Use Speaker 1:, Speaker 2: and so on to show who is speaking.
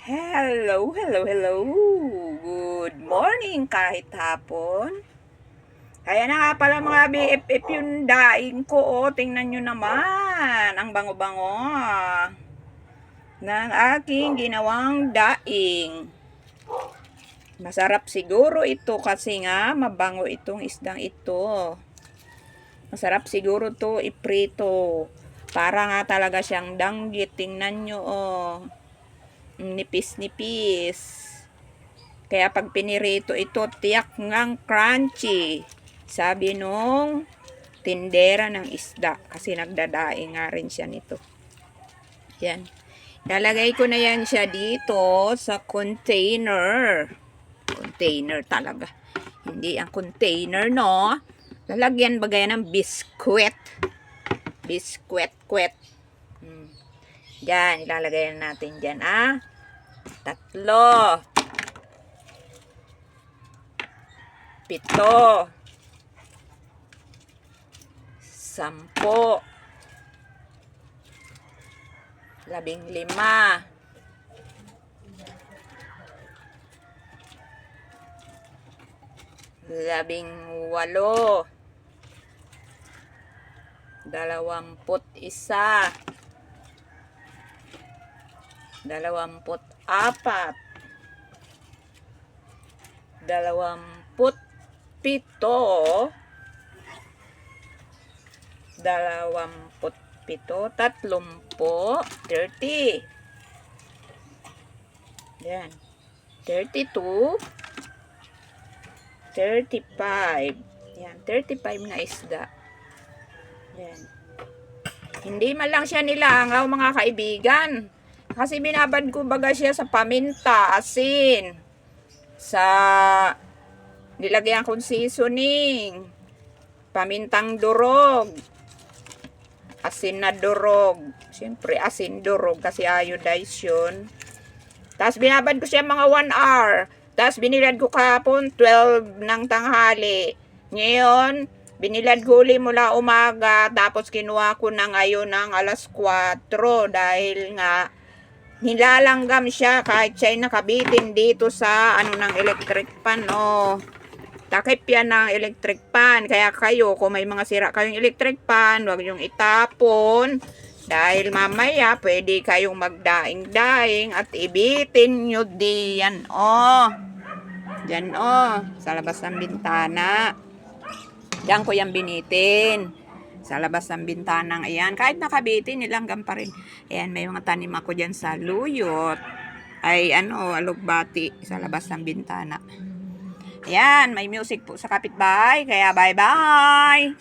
Speaker 1: Hello, hello, hello. Good morning kahit hapon. Kaya na nga pala mga BFF yung daing ko. Oh. Tingnan nyo naman. Ang bango-bango ng aking ginawang daing. Masarap siguro ito kasi nga mabango itong isdang ito. Masarap siguro to iprito. Para nga talaga siyang danggit. Tingnan nyo oh. Nipis-nipis. Kaya pag pinirito ito, tiyak ngang crunchy. Sabi nung tindera ng isda. Kasi nagdadaing nga rin siya nito. Yan. Lalagay ko na yan siya dito sa container. Container talaga. Hindi ang container, no? Lalagyan ba gaya ng biskwit? Biskwit-kwet. Yan, ilalagay natin dyan, 3, 7, 10, 15, 18, 21, 24, 27, 30. Yan. 32, 35. Yan, 35 na isda. Yan. Hindi man lang siya nilangaw mga kaibigan. Kasi binabad ko baga siya sa paminta, asin. Sa nilagyan kong seasoning. Pamintang durog. Asin na durog. Siyempre asin durog kasi iodized yun. Tapos binabad ko siya mga 1 hour. Tapos binilad ko kahapon 12 ng tanghali. Ngayon, binilad ko uli mula umaga. Tapos kinuha ko na ngayon ng alas 4 dahil nga nilalanggam siya kahit siya'y nakabitin dito sa ng electric pan. Takip yan ng electric pan. Kaya kayo, kung may mga sira kayong electric pan, huwag yung itapon. Dahil mamaya, pwede kayong magdaing-daing at ibitin nyo diyan. Diyan sa labas ng bintana. Diyan ko yan binitin. Sa labas ng bintanang ayan. Kahit nakabitin, nilanggam pa rin. Ayan, may mga tanim ako dyan sa luyot. Ay, alugbati sa labas ng bintana. Ayan, may music po sa kapitbahay. Kaya bye-bye!